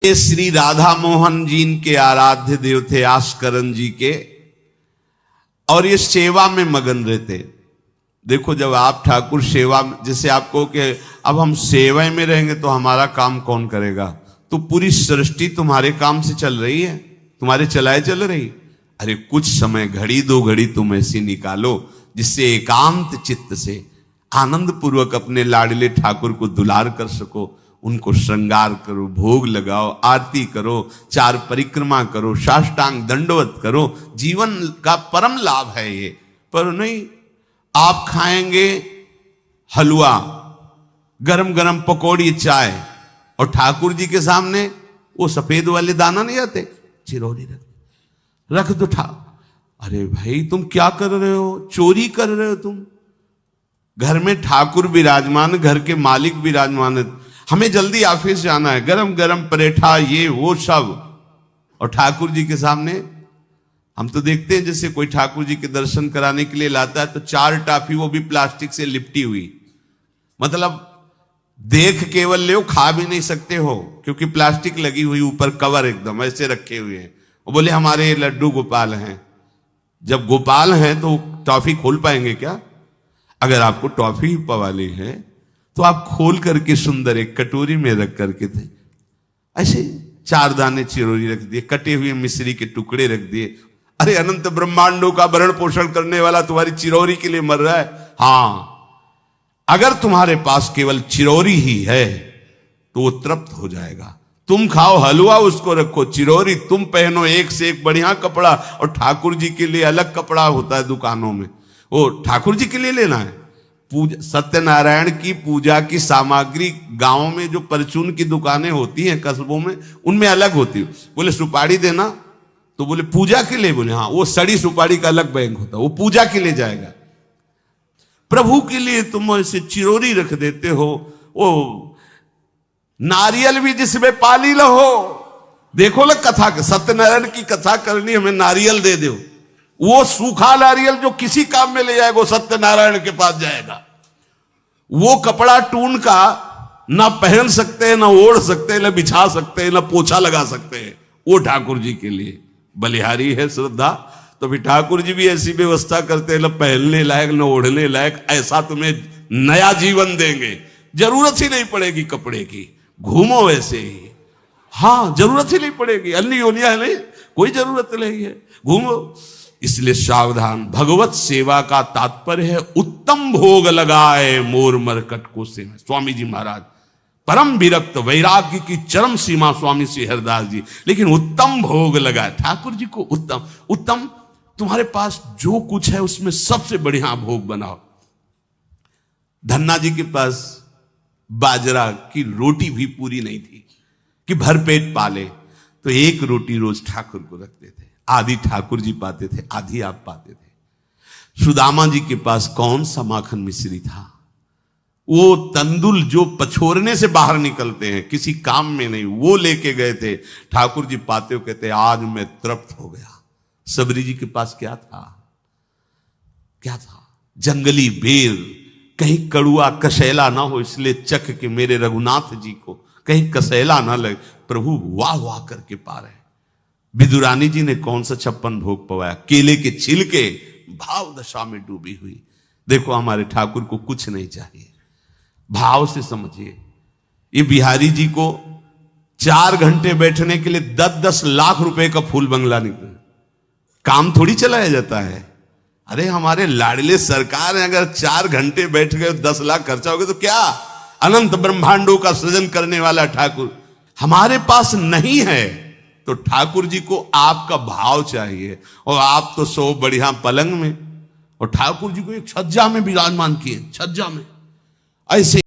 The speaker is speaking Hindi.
ये श्री राधा मोहन जी के आराध्य देव थे, आस्करन जी के, और ये सेवा में मगन रहते। देखो जब आप ठाकुर सेवा, जैसे आपको कि अब हम सेवा में रहेंगे तो हमारा काम कौन करेगा, तो पूरी सृष्टि तुम्हारे काम से चल रही है, तुम्हारे चलाए चल रही। अरे कुछ समय, घड़ी दो घड़ी तुम ऐसी निकालो जिससे एकांत चित्त से आनंद पूर्वक अपने लाडले ठाकुर को दुलार कर सको। उनको श्रृंगार करो, भोग लगाओ, आरती करो, चार परिक्रमा करो, साष्टांग दंडवत करो। जीवन का परम लाभ है ये। पर नहीं, आप खाएंगे हलवा, गरम गरम पकौड़ी, चाय, और ठाकुर जी के सामने वो सफेद वाले दाना नहीं आते, चिरौरी रख दो अरे भाई तुम क्या कर रहे हो, चोरी कर रहे हो तुम। घर में ठाकुर विराजमान, घर के मालिक विराजमान, हमें जल्दी ऑफिस जाना है, गरम गरम परेठा ये वो सब, और ठाकुर जी के सामने हम तो देखते हैं जैसे कोई ठाकुर जी के दर्शन कराने के लिए लाता है तो 4 टाफी, वो भी प्लास्टिक से लिपटी हुई, मतलब देख केवल ले, खा भी नहीं सकते हो क्योंकि प्लास्टिक लगी हुई, ऊपर कवर एकदम ऐसे रखे हुए हैं। वो बोले हमारे लड्डू गोपाल हैं। जब गोपाल हैं तो टॉफी खोल पाएंगे क्या? अगर आपको टॉफी पवाली है तो आप खोल करके सुंदर एक कटोरी में रख करके थे, ऐसे 4 दाने चिरौरी रख दिए, कटे हुए मिश्री के टुकड़े रख दिए। अरे अनंत ब्रह्मांडों का भरण पोषण करने वाला तुम्हारी चिरौरी के लिए मर रहा है। हाँ, अगर तुम्हारे पास केवल चिरौरी ही है तो वो तृप्त हो जाएगा। तुम खाओ हलवा, उसको रखो, चिरौरी तुम पहनो, एक से एक बढ़िया कपड़ा, और ठाकुर जी के लिए अलग कपड़ा होता है दुकानों में, वो ठाकुर जी के लिए लेना है। पूजा, सत्यनारायण की पूजा की सामग्री गांव में जो परचून की दुकानें होती हैं कस्बों में, उनमें अलग होती है। बोले सुपारी देना, तो बोले पूजा के लिए, बोले हाँ, वो सड़ी सुपारी का अलग बैंक होता है, वो पूजा के लिए जाएगा। प्रभु के लिए तुम ऐसे चिरौरी रख देते हो। वो नारियल भी जिसमें पाली लो, देखो ना कथा, सत्यनारायण की कथा करनी, हमें नारियल दे दो। वो सूखा नारियल जो किसी काम में ले जाएगा वो सत्यनारायण के पास जाएगा। वो कपड़ा टून का ना पहन सकते हैं, ना ओढ़ सकते हैं, ना बिछा सकते हैं, ना पोछा लगा सकते हैं, वो ठाकुर जी के लिए बलिहारी है श्रद्धा। तो भी ठाकुर जी भी ऐसी व्यवस्था करते हैं, ना पहनने लायक ना ओढ़ने लायक, ऐसा तुम्हें नया जीवन देंगे, जरूरत ही नहीं पड़ेगी कपड़े की, घूमो वैसे ही। हाँ, जरूरत ही नहीं पड़ेगी, अन्य योनिया नहीं, कोई जरूरत नहीं है, घूमो। इसलिए सावधान, भगवत सेवा का तात्पर्य है उत्तम भोग लगाए मोर मरकट को से। स्वामी जी महाराज परम विरक्त, वैराग्य की चरम सीमा स्वामी श्री हरिदास जी, लेकिन उत्तम भोग लगाए ठाकुर जी को। उत्तम उत्तम, तुम्हारे पास जो कुछ है उसमें सबसे बढ़िया भोग बनाओ। धन्ना जी के पास बाजरा की रोटी भी पूरी नहीं थी कि भरपेट पाले, तो 1 रोटी रोज ठाकुर को रखते थे। आधी ठाकुर जी पाते थे, आधी आप पाते थे। सुदामा जी के पास कौन सा माखन मिश्री था? वो तंदुल जो पछोरने से बाहर निकलते हैं, किसी काम में नहीं, वो लेके गए थे। ठाकुर जी पाते हो कहते आज मैं तृप्त हो गया। सबरी जी के पास क्या था? क्या था? जंगली बेर, कहीं कड़ुआ कसेला ना हो, इसलिए चख के मेरे रघुनाथ जी को कहीं कसेला ना लगे। प्रभु वाह वाह करके पा रहे। विदुरानी जी ने कौन सा 56 भोग पवाया? केले के छिलके, भाव दशा में डूबी हुई। देखो हमारे ठाकुर को कुछ नहीं चाहिए, भाव से समझिए। ये बिहारी जी को 4 घंटे बैठने के लिए 10-10 लाख रुपए का फूल बंगला निकला, काम थोड़ी चलाया जाता है। अरे हमारे लाडले सरकार है, अगर 4 घंटे बैठ गए 10 लाख खर्चा हो गया तो क्या? अनंत ब्रह्मांडों का सृजन करने वाला ठाकुर हमारे पास नहीं है, तो ठाकुर जी को आपका भाव चाहिए। और आप तो सो बढ़िया पलंग में, और ठाकुर जी को एक छज्जा में विराजमान किए, छज्जा में ऐसे